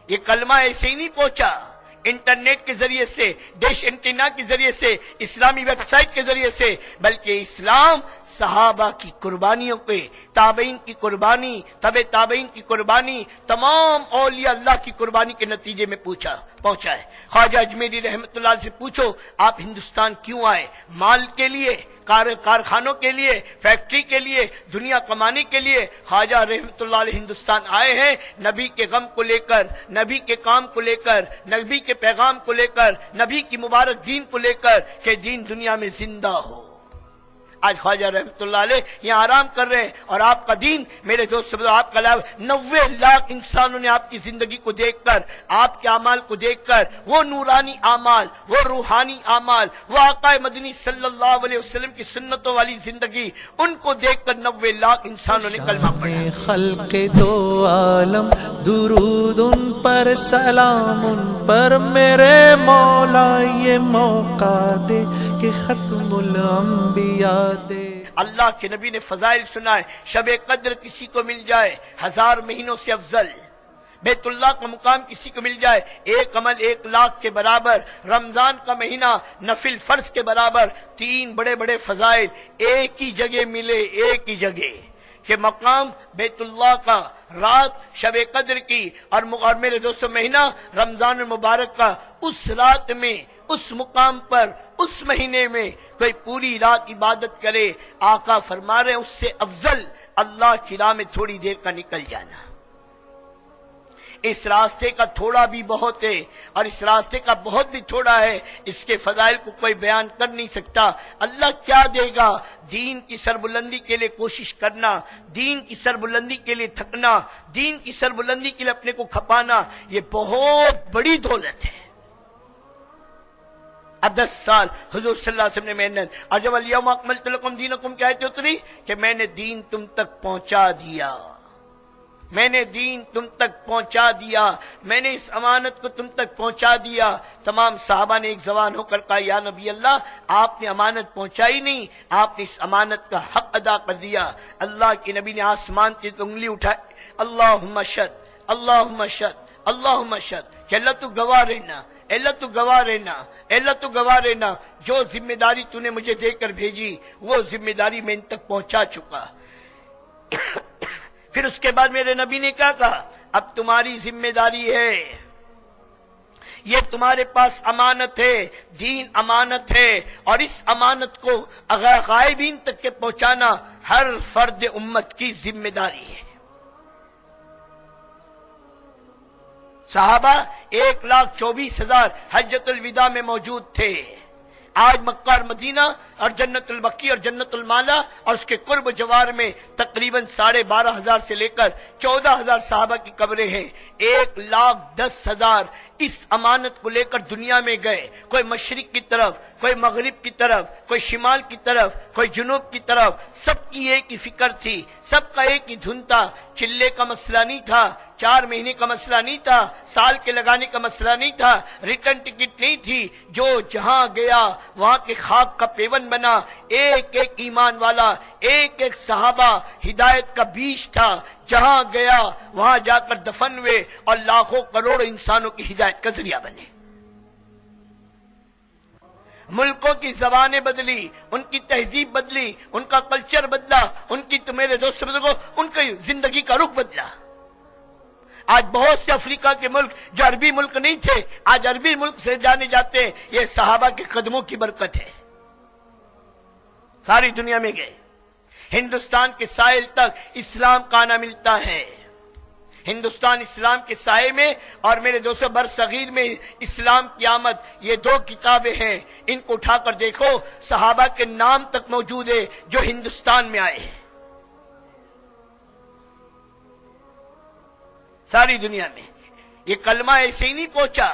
یہ کلمہ ایسے ہی نہیں پہنچا انٹرنیٹ کے ذریعے سے، ڈش اینٹینا کے ذریعے سے، اسلامی ویب سائٹ کے ذریعے سے، بلکہ اسلام صحابہ کی قربانیوں پہ، تابعین کی قربانی، تبع تابعین کی قربانی، تمام اولیاء اللہ کی قربانی کے نتیجے میں پہنچا ہے۔ خواجہ اجمیری رحمت اللہ سے پوچھو آپ ہندوستان کیوں آئے؟ مال کے لیے، کارخانوں کے لیے، فیکٹری کے لیے، دنیا کمانے کے لیے؟ خواجہ رحمت اللہ علیہ ہندوستان آئے ہیں نبی کے غم کو لے کر، نبی کے کام کو لے کر، نبی کے پیغام کو لے کر، نبی کی مبارک دین کو لے کر کہ دین دنیا میں زندہ ہو۔ آج خواجہ رحمت اللہ علیہ یہاں آرام کر رہے ہیں، اور آپ کا دین میرے دوست، آپ کا 90 لاکھ انسانوں نے آپ کی زندگی کو دیکھ کر، آپ کے اعمال کو دیکھ کر، وہ نورانی اعمال، وہ روحانی اعمال، وہ آقا مدنی صلی اللہ علیہ وسلم کی سنتوں والی زندگی، ان کو دیکھ کر 90 لاکھ انسانوں نے کلمہ پڑھا۔ خلق دو عالم درود ان پر، سلام ان پر میرے مولا، یہ موقع دے کہ ختم الانبیاء دے۔ اللہ کے نبی نے فضائل سنائے، شب قدر کسی کو مل جائے 1000 مہینوں سے افضل، بیت اللہ کا مقام کسی کو مل جائے 1 عمل 1 لاکھ کے برابر، رمضان کا مہینہ نفل فرض کے برابر، 3 بڑے بڑے فضائل ایک ہی جگہ ملے، ایک ہی جگہ کہ مقام بیت اللہ کا، رات شب قدر کی، اور میرے دوستو مہینہ رمضان المبارک کا۔ اس رات میں، اس مقام پر، اس مہینے میں کوئی پوری رات عبادت کرے، آقا فرما رہے ہیں اس سے افضل اللہ کی راہ میں تھوڑی دیر کا نکل جانا۔ اس راستے کا تھوڑا بھی بہت ہے، اور اس راستے کا بہت بھی تھوڑا ہے، اس کے فضائل کو کوئی بیان کر نہیں سکتا۔ اللہ کیا دے گا؟ دین کی سربلندی کے لیے کوشش کرنا، دین کی سربلندی کے لیے تھکنا، دین کی سربلندی کے لیے اپنے کو کھپانا، یہ بہت بڑی دولت ہے۔ اب 10 سال حضور صلی اللہ علیہ وسلم نے محنت، اور جب الیوم اکملت لکم دینکم کی آیت اتری کہ میں نے دین تم تک پہنچا دیا، میں نے دین تم تک پہنچا دیا، میں نے اس امانت کو تم تک پہنچا دیا۔ تمام صحابہ نے ایک زبان ہو کر کہا یا نبی اللہ آپ نے امانت پہنچائی نہیں، آپ نے اس امانت کا حق ادا کر دیا۔ اللہ کے نبی نے آسمان کی انگلی اٹھائی، اللہم اشہد، اللہم اشہد، اللہم اشہد، کہ اللہ تو گواہ رہنا، اللہ تو گواہ رہنا، اللہ تو گواہ رہنا، جو ذمہ داری تو نے مجھے دے کر بھیجی وہ ذمہ داری میں ان تک پہنچا چکا۔ پھر اس کے بعد میرے نبی نے کیا کہا؟ اب تمہاری ذمہ داری ہے، یہ تمہارے پاس امانت ہے، دین امانت ہے، اور اس امانت کو اگر غائبین تک کے پہنچانا ہر فرد امت کی ذمہ داری ہے۔ صحابہ 1,24,000 حجۃ الوداع میں موجود تھے۔ آج مکہ اور مدینہ اور جنت البقیع اور جنت المالا اور اس کے قرب جوار میں تقریباً 12,500 سے لے کر 14,000 صحابہ کی قبریں ہیں۔ 1,10,000 اس امانت کو لے کر دنیا میں گئے، کوئی مشرق کی طرف، کوئی مغرب کی طرف، کوئی شمال کی طرف، کوئی جنوب کی طرف، سب کی ایک ہی فکر تھی، سب کا ایک ہی دھن تھا۔ چلے کا مسئلہ نہیں تھا، 4 مہینے کا مسئلہ نہیں تھا، سال کے لگانے کا مسئلہ نہیں تھا، ریٹرن ٹکٹ نہیں تھی، جو جہاں گیا وہاں کے خاک کا پیون بنا۔ ایک ایک ایمان والا، ایک ایک صحابہ ہدایت کا بیج تھا، جہاں گیا وہاں جا کر دفن ہوئے اور لاکھوں کروڑوں انسانوں کی ہدایت کا ذریعہ بنے۔ ملکوں کی زبانیں بدلی، ان کی تہذیب بدلی، ان کا کلچر بدلا، ان کی تو میرے دوست بزرگوں ان کی زندگی کا رخ بدلا۔ آج بہت سے افریقہ کے ملک جو عربی ملک نہیں تھے آج عربی ملک سے جانے جاتے ہیں، یہ صحابہ کے قدموں کی برکت ہے۔ ساری دنیا میں گئے، ہندوستان کے ساحل تک اسلام کا آنا ملتا ہے۔ ہندوستان اسلام کے سائے میں، اور میرے دوستو برصغیر میں اسلام کی آمد، یہ 2 کتابیں ہیں، ان کو اٹھا کر دیکھو، صحابہ کے نام تک موجود ہے جو ہندوستان میں آئے ہیں۔ ساری دنیا میں یہ کلمہ ایسے ہی نہیں پہنچا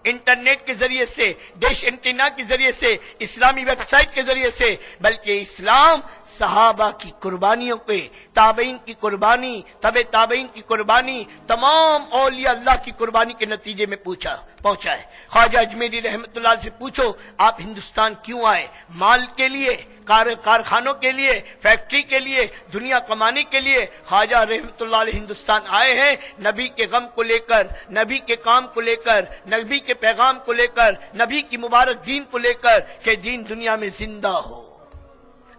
انٹرنیٹ کے ذریعے سے، ڈش اینٹینا کے ذریعے سے، اسلامی ویب سائٹ کے ذریعے سے، بلکہ اسلام صحابہ کی قربانیوں پہ، تابعین کی قربانی، تبع تابعین کی قربانی، تمام اولیاء اللہ کی قربانی کے نتیجے میں پہنچا ہے۔ خواجہ اجمیری رحمت اللہ سے پوچھو آپ ہندوستان کیوں آئے؟ مال کے لیے، کارخانوں کے لیے، فیکٹری کے لیے، دنیا کمانے کے لیے خواجہ رحمت اللہ علیہ ہندوستان آئے ہیں، نبی کے غم کو لے کر، نبی کے کام کو لے کر، نبی کے پیغام کو لے کر، نبی کی مبارک دین کو لے کر کہ دین دنیا میں زندہ ہو۔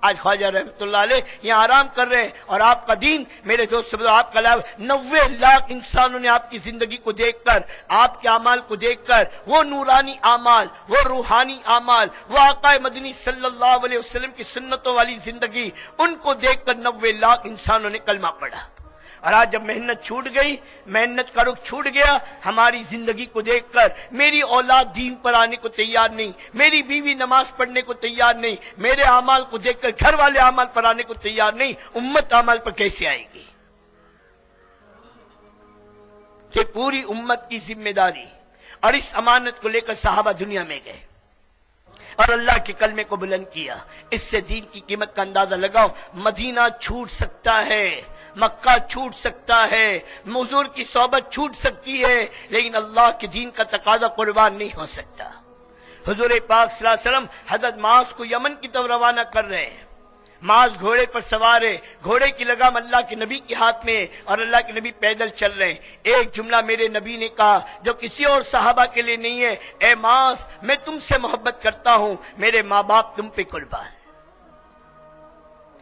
آج خواجہ رحمت اللہ علیہ یہاں آرام کر رہے ہیں، اور آپ کا دین میرے دوست آپ کا 90 لاکھ انسانوں نے آپ کی زندگی کو دیکھ کر، آپ کے اعمال کو دیکھ کر، وہ نورانی اعمال، وہ روحانی اعمال، وہ آقا مدنی صلی اللہ علیہ وسلم کی سنتوں والی زندگی، ان کو دیکھ کر 90 لاکھ انسانوں نے کلمہ پڑھا۔ اور آج جب محنت چھوٹ گئی، محنت کا رخ چھوٹ گیا، ہماری زندگی کو دیکھ کر میری اولاد دین پر آنے کو تیار نہیں، میری بیوی نماز پڑھنے کو تیار نہیں، میرے اعمال کو دیکھ کر گھر والے اعمال پر آنے کو تیار نہیں، امت اعمال پر کیسے آئے گی؟ کہ پوری امت کی ذمہ داری اور اس امانت کو لے کر صحابہ دنیا میں گئے اور اللہ کے کلمے کو بلند کیا۔ اس سے دین کی قیمت کا اندازہ لگاؤ۔ مدینہ چھوٹ سکتا ہے، مکہ چھوٹ سکتا ہے، حضور کی صحبت چھوٹ سکتی ہے، لیکن اللہ کے دین کا تقاضا قربان نہیں ہو سکتا۔ حضور پاک صلی اللہ علیہ وسلم حضرت معاذ کو یمن کی طرف روانہ کر رہے ہیں۔ معاذ گھوڑے پر سوار ہے، گھوڑے کی لگام اللہ کے نبی کے ہاتھ میں ہے، اور اللہ کے نبی پیدل چل رہے ہیں۔ ایک جملہ میرے نبی نے کہا جو کسی اور صحابہ کے لیے نہیں ہے، اے معاذ میں تم سے محبت کرتا ہوں، میرے ماں باپ تم پہ قربان۔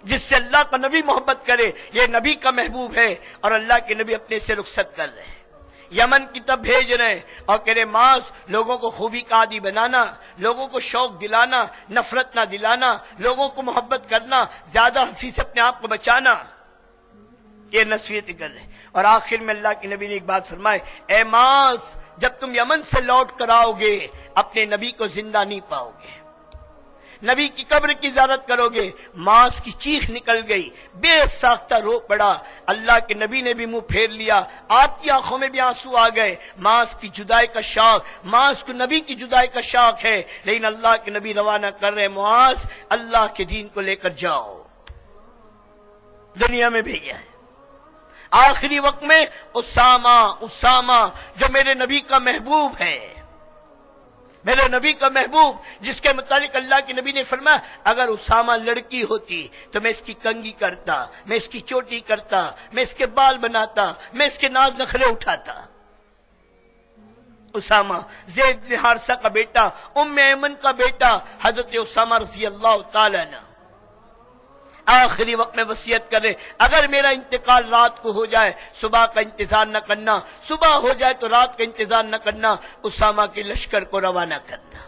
جس سے اللہ کا نبی محبت کرے، یہ نبی کا محبوب ہے، اور اللہ کے نبی اپنے سے رخصت کر رہے ہیں، یمن کی طرف بھیج رہے ہیں، اور کہہ رہے معاذ لوگوں کو خوبی کا عادی بنانا، لوگوں کو شوق دلانا، نفرت نہ دلانا، لوگوں کو محبت کرنا، زیادہ ہنسی سے اپنے آپ کو بچانا، یہ نصیحت کر رہے ہیں۔ اور آخر میں اللہ کے نبی نے ایک بات فرمائے، اے معاذ جب تم یمن سے لوٹ کر آؤ گے اپنے نبی کو زندہ نہیں پاؤ گے، نبی کی قبر کی زیارت کرو گے۔ معاذ کی چیخ نکل گئی، بے ساختہ رو پڑا، اللہ کے نبی نے بھی منہ پھیر لیا، آپ کی آنکھوں میں بھی آنسو آ گئے۔ معاذ کی جدائی کا شوق، معاذ کو نبی کی جدائی کا شوق ہے، لیکن اللہ کے نبی روانہ کر رہے معاذ اللہ کے دین کو لے کر جاؤ، دنیا میں بھیجا ہے۔ آخری وقت میں اسامہ جو میرے نبی کا محبوب ہے، میرے نبی کا محبوب، جس کے متعلق اللہ کے نبی نے فرمایا اگر اسامہ لڑکی ہوتی تو میں اس کی کنگھی کرتا، میں اس کی چوٹی کرتا، میں اس کے بال بناتا، میں اس کے ناز نخرے اٹھاتا۔ اسامہ زید بن حارثہ کا بیٹا، ام ایمن کا بیٹا، حضرت اسامہ رضی اللہ تعالی عنہ آخری وقت میں وصیت کرے اگر میرا انتقال رات کو ہو جائے صبح کا انتظار نہ کرنا، صبح ہو جائے تو رات کا انتظار نہ کرنا، اسامہ کے لشکر کو روانہ کرنا۔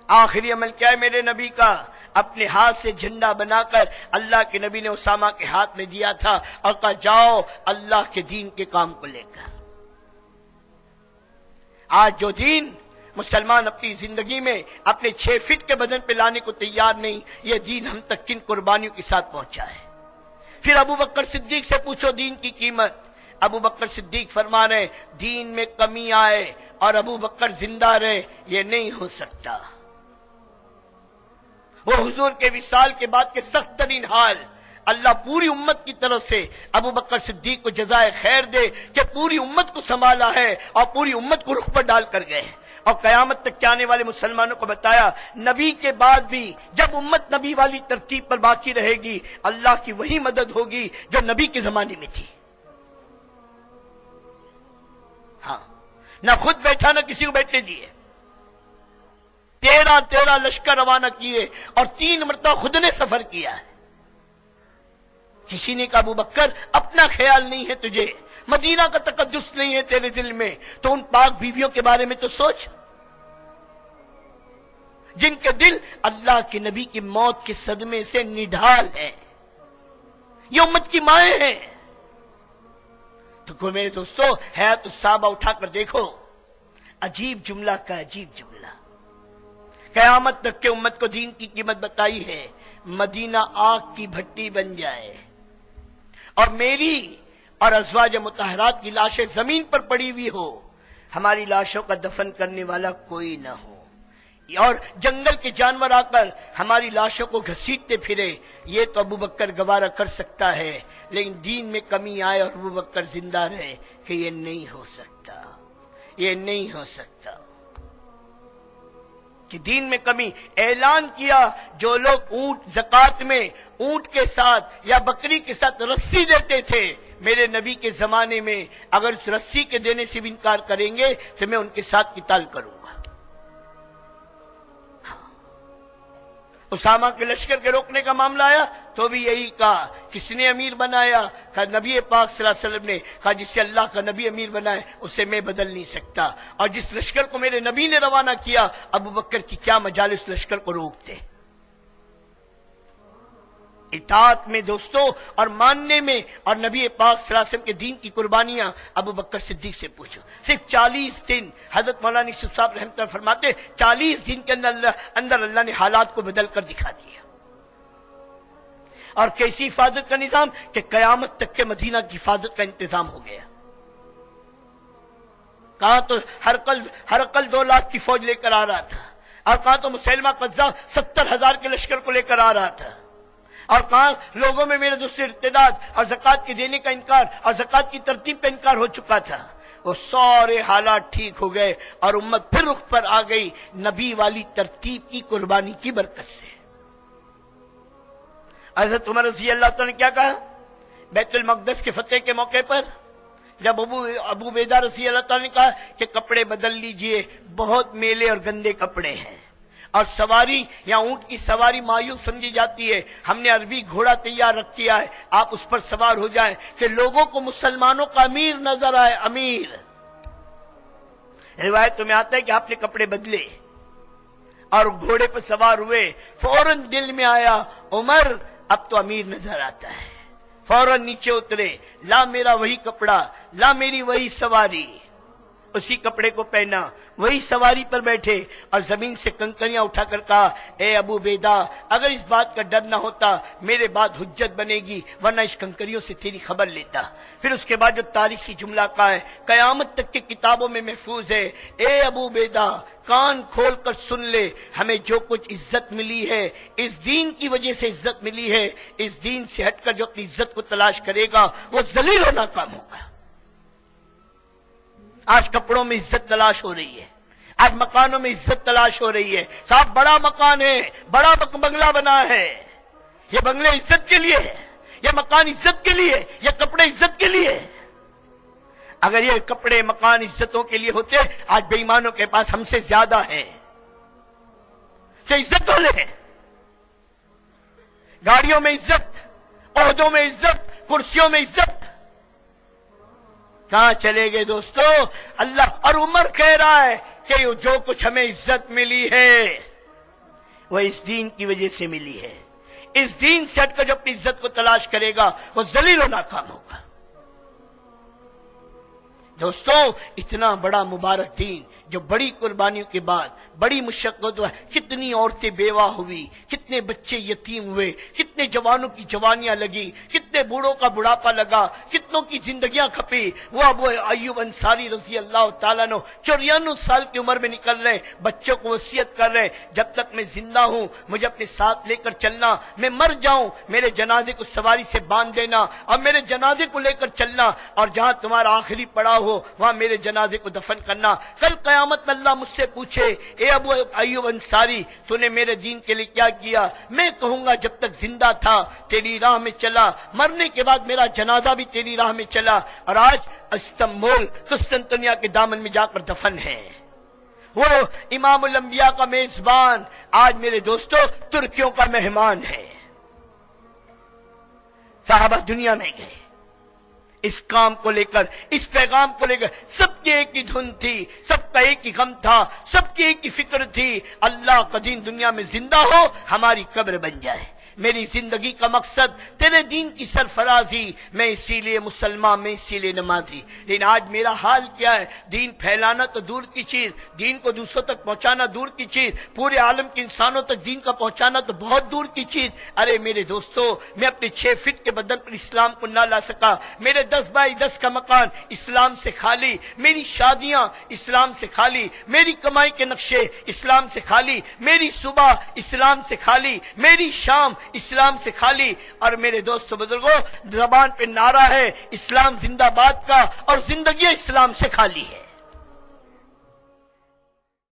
آخری عمل کیا ہے میرے نبی کا؟ اپنے ہاتھ سے جھنڈا بنا کر اللہ کے نبی نے اسامہ کے ہاتھ میں دیا تھا اور کہا جاؤ اللہ کے دین کے کام کو لے کر۔ آج جو دین مسلمان اپنی زندگی میں اپنے 6 فٹ کے بدن پہ لانے کو تیار نہیں، یہ دین ہم تک کن قربانیوں کے ساتھ پہنچا ہے۔ پھر ابو بکر صدیق سے پوچھو دین کی قیمت۔ ابو بکر صدیق فرما رہے دین میں کمی آئے اور ابو بکر زندہ رہے یہ نہیں ہو سکتا۔ وہ حضور کے وصال کے بعد کے سخت ترین حال، اللہ پوری امت کی طرف سے ابو بکر صدیق کو جزائے خیر دے کہ پوری امت کو سنبھالا ہے اور پوری امت کو رخ پر ڈال کر گئے، اور قیامت تک کے آنے والے مسلمانوں کو بتایا نبی کے بعد بھی جب امت نبی والی ترتیب پر باقی رہے گی اللہ کی وہی مدد ہوگی جو نبی کے زمانے میں تھی۔ ہاں، نہ خود بیٹھا نہ کسی کو بیٹھنے دیے، 13 لشکر روانہ کیے اور 3 مرتبہ خود نے سفر کیا ہے۔ کسی نے کہا ابو بکر اپنا خیال نہیں ہے تجھے، مدینہ کا تقدس نہیں ہے تیرے دل میں، تو ان پاک بیویوں کے بارے میں تو سوچ جن کے دل اللہ کے نبی کی موت کے صدمے سے نڈھال ہیں، یہ امت کی مائیں ہیں۔ تو میرے دوستو حیات الصحابہ اٹھا کر دیکھو، عجیب جملہ کا عجیب جملہ، قیامت تک کے امت کو دین کی قیمت بتائی ہے، مدینہ آگ کی بھٹی بن جائے اور میری اور ازواج مطہرات کی لاشیں زمین پر پڑی ہوئی ہو، ہماری لاشوں کا دفن کرنے والا کوئی نہ ہو، اور جنگل کے جانور آ کر ہماری لاشوں کو گھسیٹتے پھرے، یہ تو ابو بکر گوارہ کر سکتا ہے، لیکن دین میں کمی آئے اور ابو بکر زندہ رہے کہ یہ نہیں ہو سکتا، یہ نہیں ہو سکتا۔ کہ دین میں کمی. اعلان کیا جو لوگ اونٹ زکات میں اونٹ کے ساتھ یا بکری کے ساتھ رسی دیتے تھے میرے نبی کے زمانے میں، اگر اس رسی کے دینے سے بھی انکار کریں گے تو میں ان کے ساتھ قتال کروں گا. اسامہ کے لشکر کے روکنے کا معاملہ آیا تو بھی یہی کہا. کس نے امیر بنایا؟ کہا نبی پاک صلی اللہ علیہ وسلم نے. کہا جسے اللہ کا نبی امیر بنائے اسے میں بدل نہیں سکتا. اور جس لشکر کو میرے نبی نے روانہ کیا، ابو بکر کی کیا مجال اس لشکر کو روکتے. اطاعت میں دوستو اور ماننے میں، اور نبی پاک صلی اللہ علیہ وسلم کے دین کی قربانیاں ابو بکر صدیق سے پوچھو. صرف 40 دن حضرت مولانا یوسف صاحب رحمۃ اللہ فرماتے 40 دن کے اندر اللہ نے حالات کو بدل کر دکھا دیا. اور کیسی حفاظت کا نظام کہ قیامت تک کے مدینہ کی حفاظت کا انتظام ہو گیا. کہاں تو ہر کل 2 لاکھ کی فوج لے کر آ رہا تھا، اور کہاں تو مسیلمہ قذاب 70,000 کے لشکر کو لے کر آ رہا تھا، اور کہاں لوگوں میں میرے دوست ارتداد اور زکوٰۃ کے دینے کا انکار اور زکوٰۃ کی ترتیب کا انکار ہو چکا تھا. وہ سارے حالات ٹھیک ہو گئے اور امت پھر رخ پر آ گئی نبی والی ترتیب کی قربانی کی برکت سے. حضرت عمر رضی اللہ تعالیٰ نے کیا کہا بیت المقدس کے فتح کے موقع پر، جب ابو عبیدہ رضی اللہ تعالیٰ نے کہا کہ کپڑے بدل لیجئے، بہت میلے اور گندے کپڑے ہیں، اور سواری یا اونٹ کی سواری معیوب سمجھی جاتی ہے، ہم نے عربی گھوڑا تیار رکھ کیا ہے، آپ اس پر سوار ہو جائیں کہ لوگوں کو مسلمانوں کا امیر نظر آئے. امیر روایتوں میں آتا ہے کہ آپ نے کپڑے بدلے اور گھوڑے پر سوار ہوئے. فوراً دل میں آیا عمر اب تو امیر نظر آتا ہے. فوراً نیچے اترے، لا میرا وہی کپڑا، لا میری وہی سواری. اسی کپڑے کو پہنا، وہی سواری پر بیٹھے اور زمین سے کنکریاں اٹھا کر کہا اے ابو عبیدہ اگر اس بات کا ڈر نہ ہوتا میرے بعد حجت بنے گی، ورنہ اس کنکریوں سے تیری خبر لیتا. پھر اس کے بعد جو تاریخی جملہ کہا ہے قیامت تک کی کتابوں میں محفوظ ہے، اے ابو عبیدہ کان کھول کر سن لے، ہمیں جو کچھ عزت ملی ہے اس دین کی وجہ سے عزت ملی ہے. اس دین سے ہٹ کر جو اپنی عزت کو تلاش کرے گا وہ ذلیل و ناکام ہوگا. آج کپڑوں میں عزت تلاش ہو رہی ہے، آج مکانوں میں عزت تلاش ہو رہی ہے. صاحب بڑا مکان ہے، بڑا بنگلہ بنا ہے، یہ بنگلے عزت کے لیے ہے، یہ مکان عزت کے لیے، یہ کپڑے عزت کے لیے. اگر یہ کپڑے مکان عزتوں کے لیے ہوتے آج بے ایمانوں کے پاس ہم سے زیادہ ہے. کہ عزت والے ہیں، گاڑیوں میں عزت، عہدوں میں عزت، کرسیوں میں عزت. کہاں چلے گئے دوستو؟ اللہ اور عمر کہہ رہا ہے کہ جو کچھ ہمیں عزت ملی ہے وہ اس دین کی وجہ سے ملی ہے. اس دین سے ہٹ کر جو اپنی عزت کو تلاش کرے گا وہ ذلیل و ناکام ہوگا. دوستو اتنا بڑا مبارک دین جو بڑی قربانیوں کے بعد بڑی مشقت ہوا، کتنی عورتیں بیوہ ہوئی، کتنے بچے یتیم ہوئے، کتنے جوانوں کی جوانیاں لگی، کتنے بوڑھوں کا بڑھاپا لگا، کتنوں کی زندگیاں کھپی. وہ ابو ایوب انصاری رضی اللہ تعالیٰ عنہ 94 سال کی عمر میں نکل رہے، بچوں کو وصیت کر رہے جب تک میں زندہ ہوں مجھے اپنے ساتھ لے کر چلنا، میں مر جاؤں میرے جنازے کو سواری سے باندھ دینا اور میرے جنازے کو لے کر چلنا، اور جہاں تمہارا آخری پڑاؤ ہو وہاں میرے جنازے کو دفن کرنا. کل قیامت میں اللہ مجھ سے پوچھے اے ابو ایوب انصاری تو نے میرے دین کے لیے کیا کیا؟ میں کہوں گا جب تک زندہ تھا تیری راہ میں چلا، مرنے کے بعد میرا جنازہ بھی تیری راہ میں چلا، اور آج استنبول قسطنطنیہ کے دامن میں جا کر دفن ہے. وہ امام الانبیاء کا میزبان آج میرے دوستو ترکیوں کا مہمان ہے. صحابہ دنیا میں گئے اس کام کو لے کر، اس پیغام کو لے کر، سب کی ایک ہی دھن تھی، سب کا ایک ہی غم تھا، سب کی ایک ہی فکر تھی، اللہ کا دین دنیا میں زندہ ہو، ہماری قبر بن جائے. میری زندگی کا مقصد تیرے دین کی سرفرازی، میں اسی لیے مسلمان، میں اسی لیے نمازی. لیکن آج میرا حال کیا ہے؟ دین پھیلانا تو دور کی چیز، دین کو دوسروں تک پہنچانا دور کی چیز، پورے عالم کے انسانوں تک دین کا پہنچانا تو بہت دور کی چیز. ارے میرے دوستو میں اپنے 6 فٹ کے بدن پر اسلام کو نہ لا سکا، میرے 10 بائی 10 کا مکان اسلام سے خالی، میری شادیاں اسلام سے خالی، میری کمائی کے نقشے اسلام سے خالی، میری صبح اسلام سے خالی، میری شام اسلام سے خالی. اور میرے دوستو بزرگوں زبان پہ نعرہ ہے اسلام زندہ باد کا، اور زندگی اسلام سے خالی ہے.